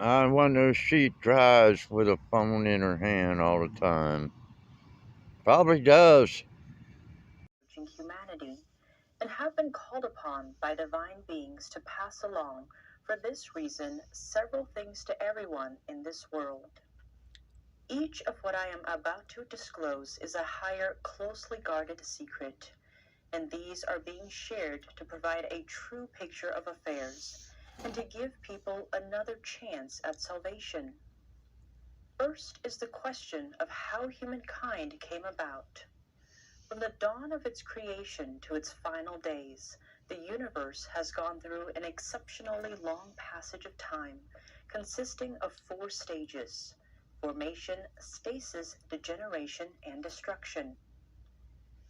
I wonder if she drives with a phone in her hand all the time. Probably does. Humanity and have been called upon by divine beings to pass along, for this reason, several things to everyone in this world. Each of what I am about to disclose is a higher, closely guarded secret, and these are being shared to provide a true picture of affairs and to give people another chance at salvation. First is the question of how humankind came about. From the dawn of its creation to its final days, the universe has gone through an exceptionally long passage of time, consisting of 4 stages: formation, stasis, degeneration, and destruction.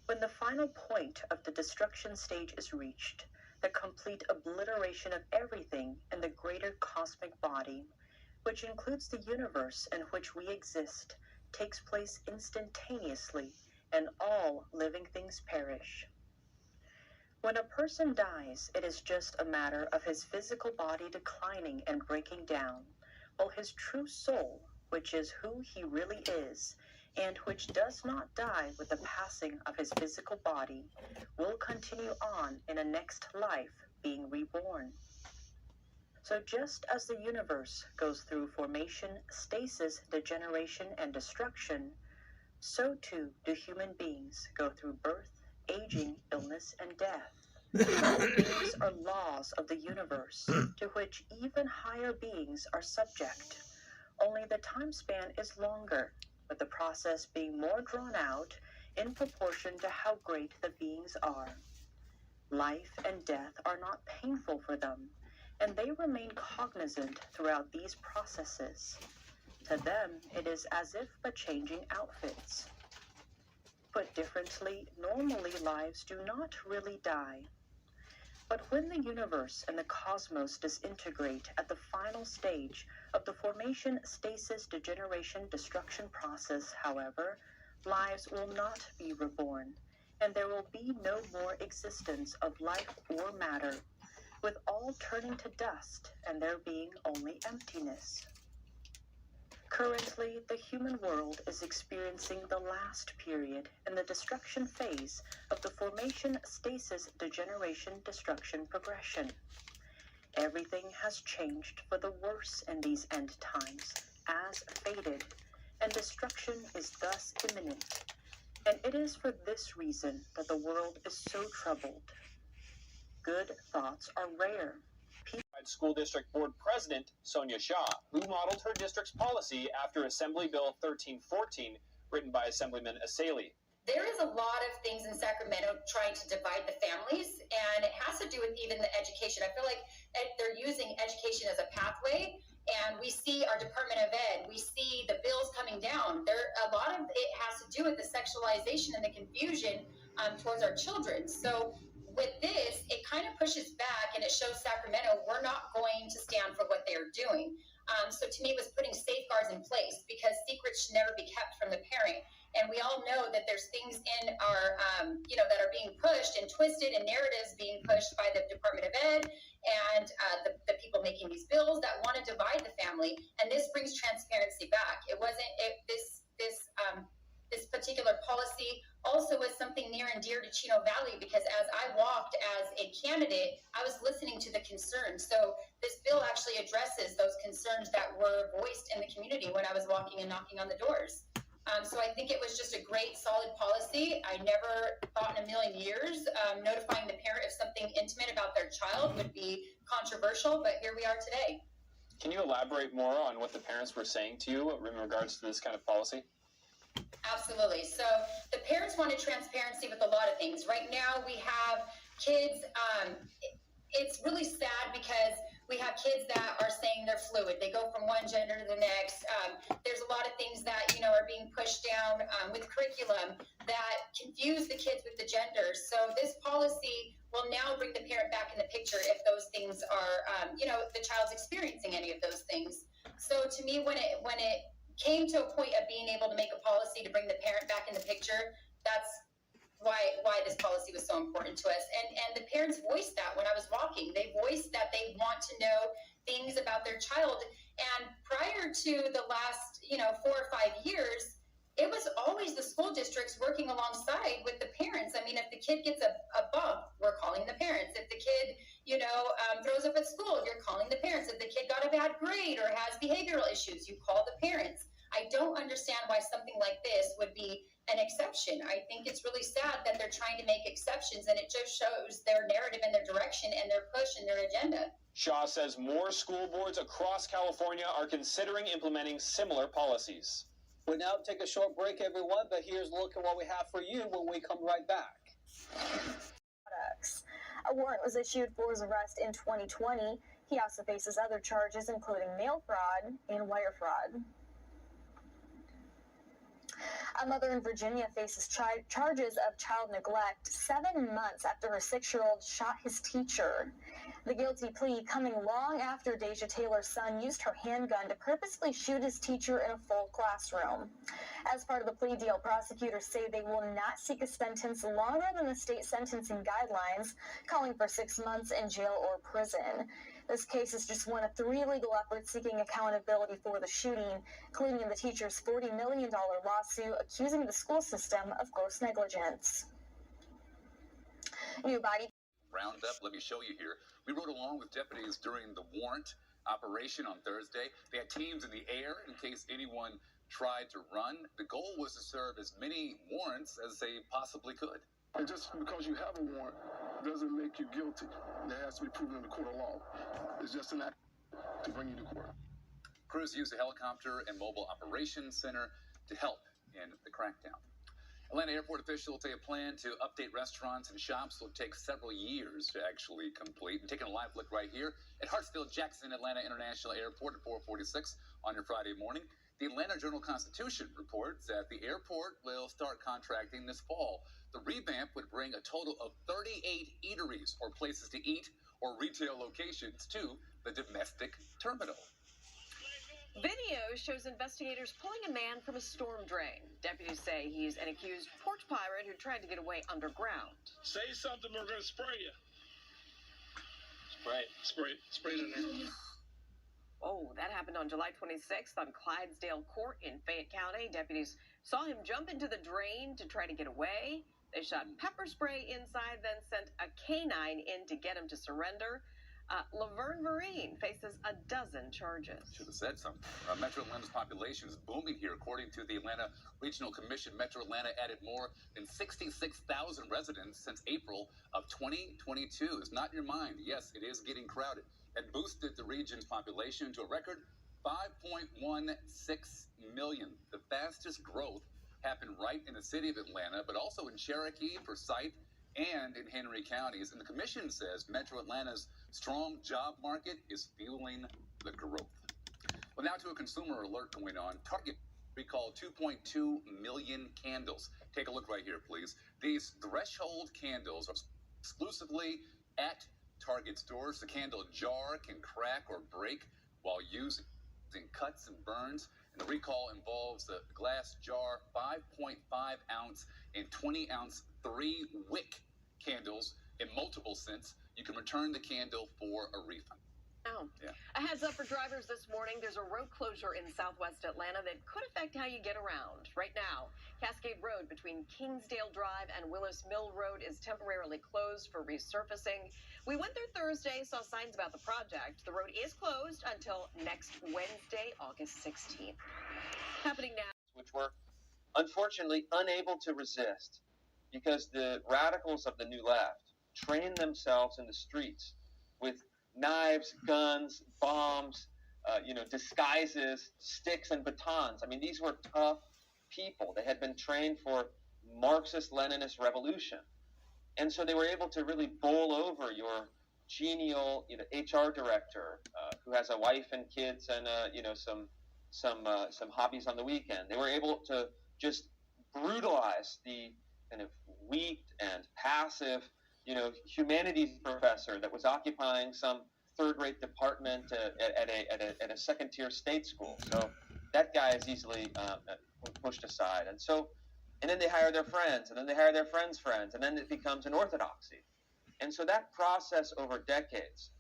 When the final point of the destruction stage is reached, the complete obliteration of everything in the greater cosmic body, which includes the universe in which we exist, takes place instantaneously, and all living things perish. When a person dies, it is just a matter of his physical body declining and breaking down, while his true soul, which is who he really is, and which does not die with the passing of his physical body, will continue on in a next life, being reborn. So just as the universe goes through formation, stasis, degeneration, and destruction, so too do human beings go through birth, aging, illness, and death. These are laws of the universe to which even higher beings are subject. Only the time span is longer, with the process being more drawn out in proportion to how great the beings are. Life and death are not painful for them, and they remain cognizant throughout these processes. To them, it is as if but changing outfits. Put differently, normally lives do not really die. But when the universe and the cosmos disintegrate at the final stage of the formation, stasis, degeneration, destruction process, however, lives will not be reborn, and there will be no more existence of life or matter, with all turning to dust and there being only emptiness. Currently, the human world is experiencing the last period in the destruction phase of the formation, stasis, degeneration, destruction progression. Everything has changed for the worse in these end times, as fated, and destruction is thus imminent. And it is for this reason that the world is so troubled. Good thoughts are rare. School District Board President Sonia Shaw, who modeled her district's policy after Assembly Bill 1314, written by Assemblyman Asali. There is a lot of things in Sacramento trying to divide the families, and it has to do with even the education. I feel like they're using education as a pathway, and we see our Department of Ed, we see the bills coming down. A lot of it has to do with the sexualization and the confusion towards our children. So with this, it kind of pushes back and it shows Sacramento we're not going to stand for what they're doing. So to me, it was putting safeguards in place because secrets should never be kept from the parent. And we all know that there's things in our, that are being pushed and twisted, and narratives being pushed by the Department of Ed and the people making these bills that want to divide the family. And this brings transparency back. It wasn't this particular policy also was something near and dear to Chino Valley because as I walked as a candidate, I was listening to the concerns. So this bill actually addresses those concerns that were voiced in the community when I was walking and knocking on the doors. So I think it was just a great, solid policy. I never thought in a million years notifying the parent of something intimate about their child would be controversial, but here we are today. Can you elaborate more on what the parents were saying to you in regards to this kind of policy? Absolutely. So the parents wanted transparency with a lot of things. Right now we have kids, it's really sad because we have kids that are saying they're fluid. They go from one gender to the next. There's a lot of things that, are being pushed down with curriculum that confuse the kids with the genders. So this policy will now bring the parent back in the picture if those things are, the child's experiencing any of those things. So to me, when it came to a point of being able to make a policy to bring the parent back in the picture, that's why this policy was so important to us. And the parents voiced that when I was walking. They voiced that they want to know things about their child. And prior to the last, 4 or 5 years, it was always the school districts working alongside with the parents. I mean, if the kid gets a bump, we're calling the parents. If the kid, throws up at school, you're calling the parents. If the kid got a bad grade or has behavioral issues, you call the parents. I don't understand why something like this would be an exception. I think it's really sad that they're trying to make exceptions, and it just shows their narrative and their direction and their push and their agenda. Shaw says more school boards across California are considering implementing similar policies. We'll now take a short break, everyone, but here's a look at what we have for you when we come right back. A warrant was issued for his arrest in 2020. He also faces other charges, including mail fraud and wire fraud. A mother in Virginia faces charges of child neglect 7 months after her 6-year-old shot his teacher. The guilty plea coming long after Deja Taylor's son used her handgun to purposely shoot his teacher in a full classroom. As part of the plea deal, prosecutors say they will not seek a sentence longer than the state sentencing guidelines, calling for 6 months in jail or prison. This case is just one of 3 legal efforts seeking accountability for the shooting, including the teacher's $40 million lawsuit accusing the school system of gross negligence. New body roundup, let me show you here. We rode along with deputies during the warrant operation on Thursday. They had teams in the air in case anyone tried to run. The goal was to serve as many warrants as they possibly could. And just because you have a warrant doesn't make you guilty. That has to be proven in the court of law. It's just an act to bring you to court. Crews used a helicopter and mobile operations center to help in the crackdown. Atlanta airport officials say a plan to update restaurants and shops will take several years to actually complete. And taking a live look right here at Hartsfield-Jackson Atlanta International Airport at 4:46 on your Friday morning. The Atlanta Journal-Constitution reports that the airport will start contracting this fall. The revamp would bring a total of 38 eateries or places to eat or retail locations to the domestic terminal. Video shows investigators pulling a man from a storm drain. Deputies say he's an accused porch pirate who tried to get away underground. Say something, we're going to spray you. Spray it in there. Oh, that happened on July 26th on Clydesdale Court in Fayette County. Deputies saw him jump into the drain to try to get away. They shot pepper spray inside, then sent a canine in to get him to surrender. Laverne Marine faces a dozen charges. Should have said something. Metro Atlanta's population is booming here. According to the Atlanta Regional Commission, Metro Atlanta added more than 66,000 residents since April of 2022. It's not in your mind. Yes, it is getting crowded. It boosted the region's population to a record 5.16 million. The fastest growth happened right in the city of Atlanta, but also in Cherokee, Forsyth, and in Henry counties. And the commission says Metro Atlanta's strong job market is fueling the growth. Well, now to a consumer alert going on. Target recalled 2.2 million candles. Take a look right here, please. These threshold candles are exclusively at Target stores. The candle jar can crack or break while using cuts and burns. And the recall involves the glass jar, 5.5 ounce and 20 ounce 3-wick candles in multiple scents. You can return the candle for a refund. Oh. Yeah. A heads up for drivers this morning. There's a road closure in southwest Atlanta that could affect how you get around. Right now, Cascade Road between Kingsdale Drive and Willis Mill Road is temporarily closed for resurfacing. We went there Thursday, saw signs about the project. The road is closed until next Wednesday, August 16th. Happening now. Which were unfortunately unable to resist because the radicals of the New Left trained themselves in the streets with knives, guns, bombs, disguises, sticks, and batons. I mean, these were tough people. They had been trained for Marxist-Leninist revolution. And so they were able to really bowl over your genial, HR director who has a wife and kids and, some hobbies on the weekend. They were able to just brutalize the kind of weak and passive humanities professor that was occupying some third-rate department at a second-tier state school. So that guy is easily pushed aside. And so and then they hire their friends, and then they hire their friends' friends, and then it becomes an orthodoxy. And so that process over decades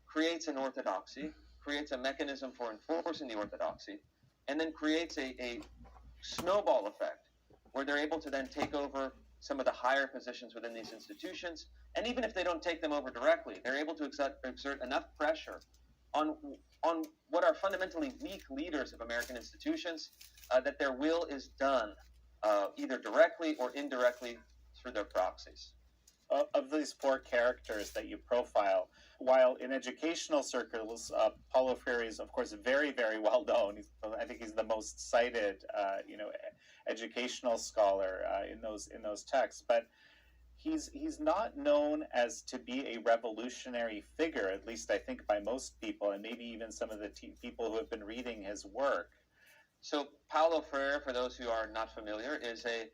creates an orthodoxy, creates a mechanism for enforcing the orthodoxy, and then creates a snowball effect where they're able to then take over some of the higher positions within these institutions. And even if they don't take them over directly, they're able to exert enough pressure on what are fundamentally weak leaders of American institutions that their will is done either directly or indirectly through their proxies. Of these four characters that you profile, while in educational circles, Paulo Freire is, of course, very, very well known. I think he's the most cited, educational scholar in those texts. But he's not known as to be a revolutionary figure, at least I think by most people, and maybe even some of the people who have been reading his work. So Paulo Freire, for those who are not familiar, is a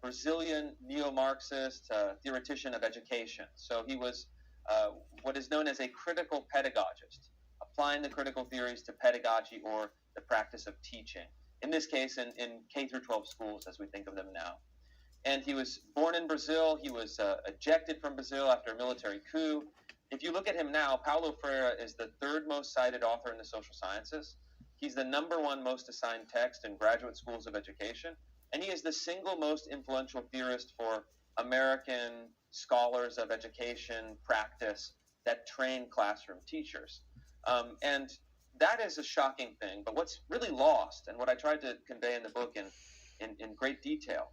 Brazilian neo-Marxist theoretician of education. So he was what is known as a critical pedagogist, applying the critical theories to pedagogy or the practice of teaching. In this case, in K through 12 schools, as we think of them now. And he was born in Brazil. He was ejected from Brazil after a military coup. If you look at him now, Paulo Freire is the third most cited author in the social sciences. He's the #1 most assigned text in graduate schools of education. And he is the single most influential theorist for American scholars of education practice that train classroom teachers. And that is a shocking thing. But what's really lost, and what I tried to convey in the book in great detail,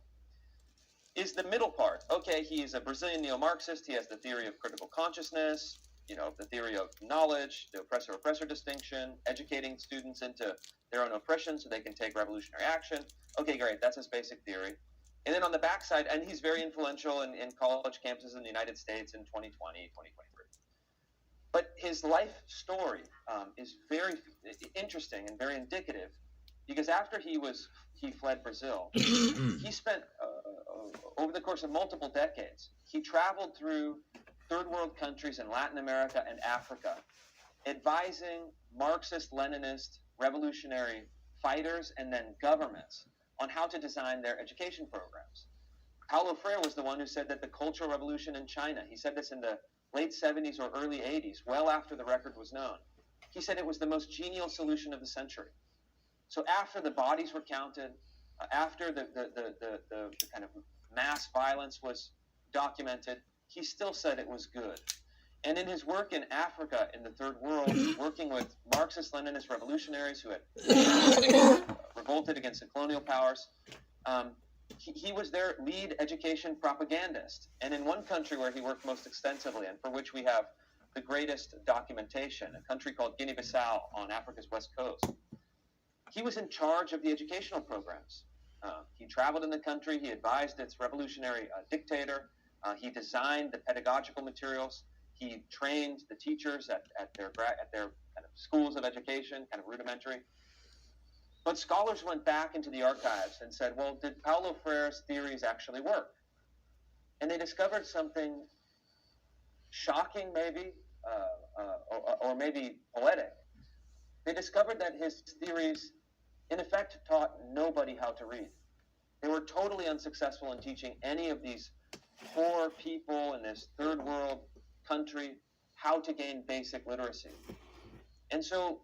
is the middle part. Okay, he is a Brazilian neo-Marxist. He has the theory of critical consciousness, the theory of knowledge, the oppressor-oppressor distinction, educating students into their own oppression so they can take revolutionary action. Okay, great. That's his basic theory. And then on the backside, and he's very influential in college campuses in the United States in 2020, 2023. But his life story is very interesting and very indicative, because after he fled Brazil, he spent, over the course of multiple decades, he traveled through third world countries in Latin America and Africa, advising Marxist-Leninist revolutionary fighters and then governments on how to design their education programs. Paulo Freire was the one who said that the Cultural Revolution in China, he said this in the late 70s or early 80s, well after the record was known. He said it was the most genial solution of the century. So after the bodies were counted, after the kind of mass violence was documented, he still said it was good. And in his work in Africa, in the third world, working with Marxist-Leninist revolutionaries who had revolted against the colonial powers, he was their lead education propagandist. And in one country where he worked most extensively, and for which we have the greatest documentation, a country called Guinea-Bissau on Africa's west coast, he was in charge of the educational programs. He traveled in the country, he advised its revolutionary dictator, he designed the pedagogical materials, he trained the teachers at their kind of schools of education, kind of rudimentary. But scholars went back into the archives and said, well, did Paulo Freire's theories actually work? And they discovered something shocking, maybe, or maybe poetic. They discovered that his theories, in effect, taught nobody how to read. They were totally unsuccessful in teaching any of these poor people in this third world country how to gain basic literacy. And so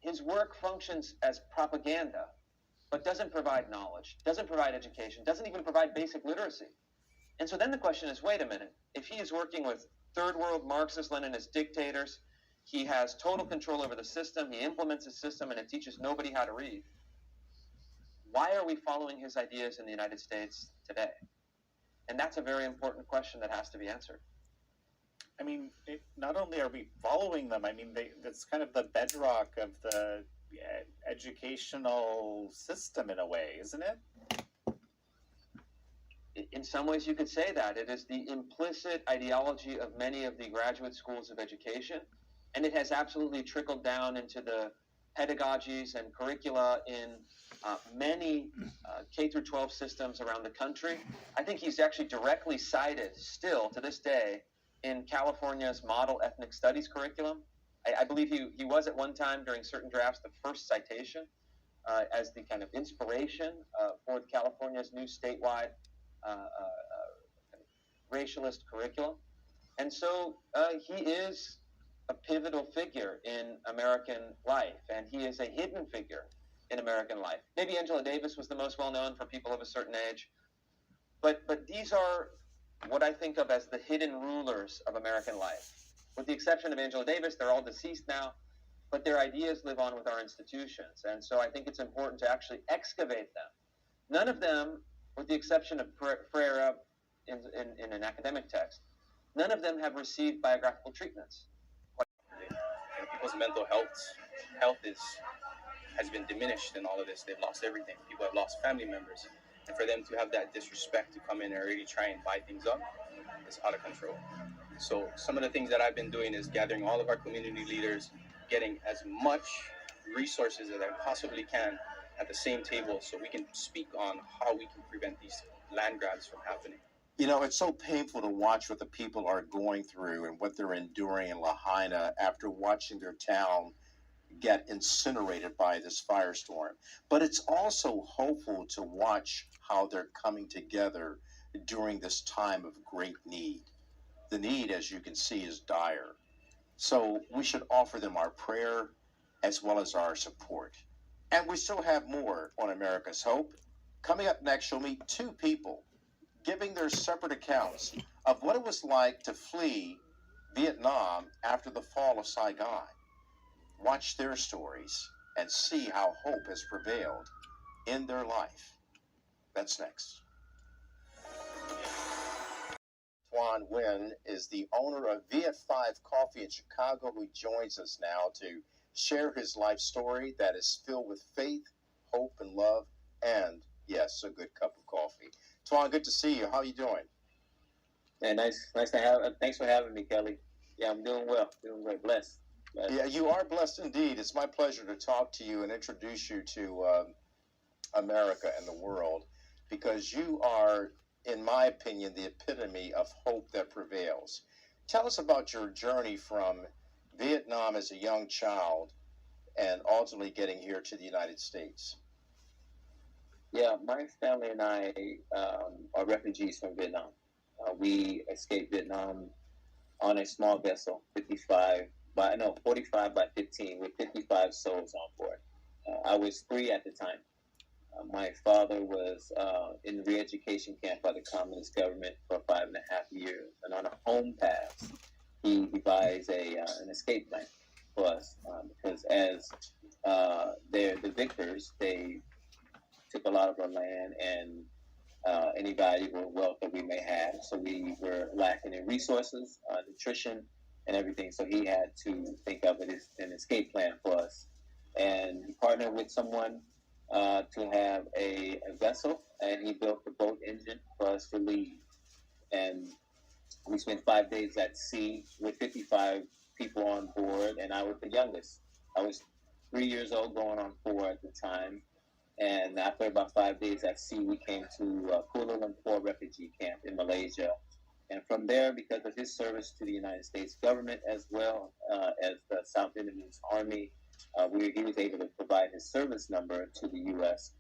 his work functions as propaganda, but doesn't provide knowledge, doesn't provide education, doesn't even provide basic literacy. And so then the question is, wait a minute, if he is working with third world Marxist-Leninist dictators, he has total control over the system, he implements the system, and it teaches nobody how to read, why are we following his ideas in the United States today? And that's a very important question that has to be answered. I mean, not only are we following them, I mean, that's kind of the bedrock of the educational system in a way, isn't it? In some ways you could say that. It is the implicit ideology of many of the graduate schools of education, and it has absolutely trickled down into the pedagogies and curricula in many K through 12 systems around the country. I think he's actually directly cited still to this day in California's model ethnic studies curriculum. I believe he was at one time during certain drafts the first citation. as the kind of inspiration for California's new statewide racialist curriculum. And so he is a pivotal figure in American life, and he is a hidden figure in American life. Maybe Angela Davis was the most well-known for people of a certain age, but these are what I think of as the hidden rulers of American life. With the exception of Angela Davis, they're all deceased now, but their ideas live on with our institutions. And so I think it's important to actually excavate them. None of them, with the exception of Freire in an academic text, none of them have received biographical treatments. And people's mental health has been diminished in all of this. They've lost everything. People have lost family members. And for them to have that disrespect to come in and really try and buy things up is out of control. So some of the things that I've been doing is gathering all of our community leaders, getting as much resources as I possibly can at the same table so we can speak on how we can prevent these land grabs from happening. You know, it's so painful to watch what the people are going through and what they're enduring in Lahaina after watching their town get incinerated by this firestorm. But it's also hopeful to watch how they're coming together during this time of great need. The need, as you can see, is dire. So we should offer them our prayer as well as our support. And we still have more on America's Hope. Coming up next, you'll meet two people giving their separate accounts of what it was like to flee Vietnam after the fall of Saigon. Watch their stories and see how hope has prevailed in their life. That's next. Tuan Nguyen is the owner of Viet 5 Coffee in Chicago, who joins us now to share his life story that is filled with faith, hope, and love, and, yes, a good cup of coffee. Tuan, good to see you. How are you doing? Yeah, nice to have. Thanks for having me, Kelly. Yeah, I'm doing well. Doing great. Blessed. Yeah, you are blessed indeed. It's my pleasure to talk to you and introduce you to America and the world, because you are, in my opinion, the epitome of hope that prevails. Tell us about your journey from Vietnam as a young child and ultimately getting here to the United States. Yeah, my family and I are refugees from Vietnam. We escaped Vietnam on a small vessel, 45 by 15, with 55 souls on board. I was 3 at the time. My father was in the re-education camp by the communist government for 5.5 years. And on a home pass, he devised an escape plan for us because as the victors, they took a lot of our land and any valuable wealth that we may have. So we were lacking in resources, nutrition, and everything. So he had to think of it as an escape plan for us. And he partnered with someone to have a vessel, and he built the boat engine for us to leave. And we spent 5 days at sea with 55 people on board, and I was the youngest. I was 3 years old, going on 4 at the time. And after about 5 days at sea, we came to Kuala Lumpur refugee camp in Malaysia. And from there, because of his service to the United States government as well as the South Vietnamese Army, he was able to provide his service number to the U.S.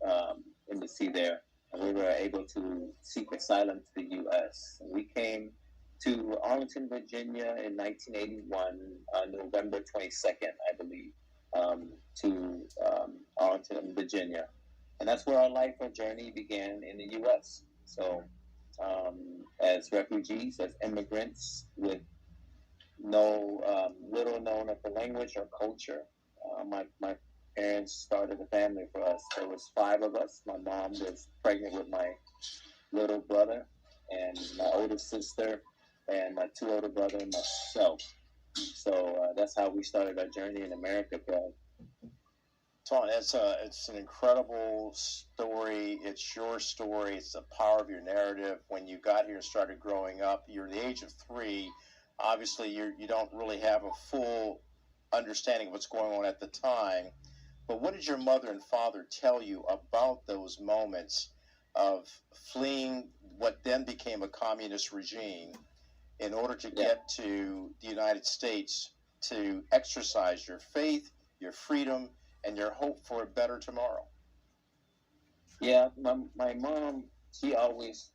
Embassy there. And we were able to seek asylum to the U.S. And we came to Arlington, Virginia in 1981, November 22nd, I believe, to Arlington, Virginia. And that's where our journey began in the U.S. So as refugees, as immigrants with little known of the language or culture, my parents started a family for us. There was 5 of us. My mom was pregnant with my little brother and my older sister and my 2 older brothers and myself. So that's how we started our journey in America, Bill. Tuan, it's an incredible story. It's your story. It's the power of your narrative. When you got here and started growing up, you're the age of 3. Obviously, you don't really have a full understanding of what's going on at the time. But what did your mother and father tell you about those moments of fleeing what then became a communist regime in order to get to the United States to exercise your faith, your freedom, and your hope for a better tomorrow? Yeah, my mom, she always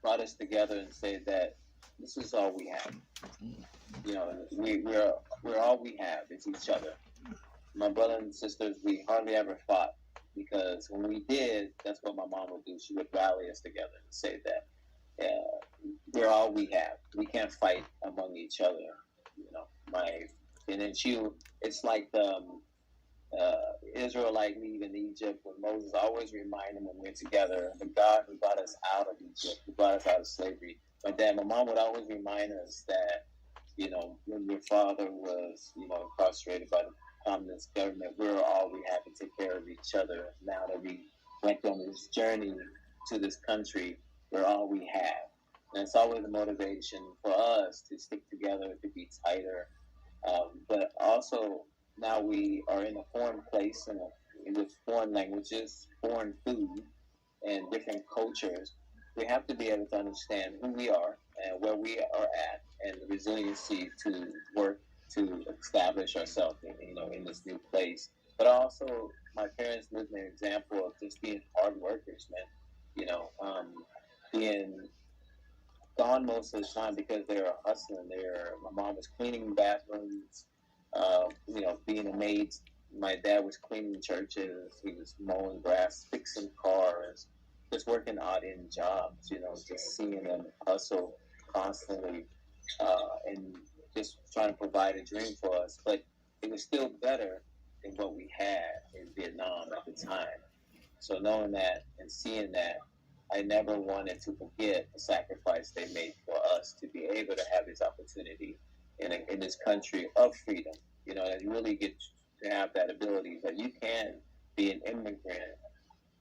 brought us together and said that this is all we have. You know, we're all we have is each other. My brother and sisters, we hardly ever fought because when we did, that's what my mom would do. She would rally us together and say that we're all we have. We can't fight among each other. You know, and then it's like Israelite leaving Egypt when Moses always reminded them when we're together, the God who brought us out of Egypt, who brought us out of slavery. My mom would always remind us that, you know, when your father was, you know, incarcerated by the communist government, we're all we have to take care of each other. Now that we went on this journey to this country, we're all we have. And it's always a motivation for us to stick together, to be tighter. But also, now we are in a foreign place and with foreign languages, foreign food, and different cultures. We have to be able to understand who we are and where we are at, and the resiliency to work to establish ourselves, in this new place. But also, my parents lived an example of just being hard workers, man. Being gone most of the time because they were hustling. My mom was cleaning bathrooms, being a maid. My dad was cleaning churches. He was mowing grass, fixing cars, just working odd-end jobs. Just seeing them hustle constantly, and just trying to provide a dream for us. But it was still better than what we had in Vietnam at the time. So knowing that and seeing that, I never wanted to forget the sacrifice they made for us to be able to have this opportunity in this country of freedom. And you really get to have that ability that you can be an immigrant,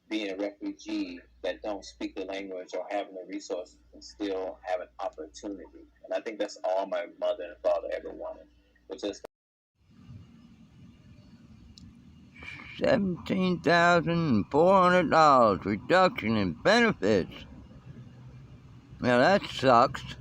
being a refugee that don't speak the language or having the resources and still have an opportunity. And I think that's all my mother and father ever wanted, was just $17,400 reduction in benefits. Now that sucks.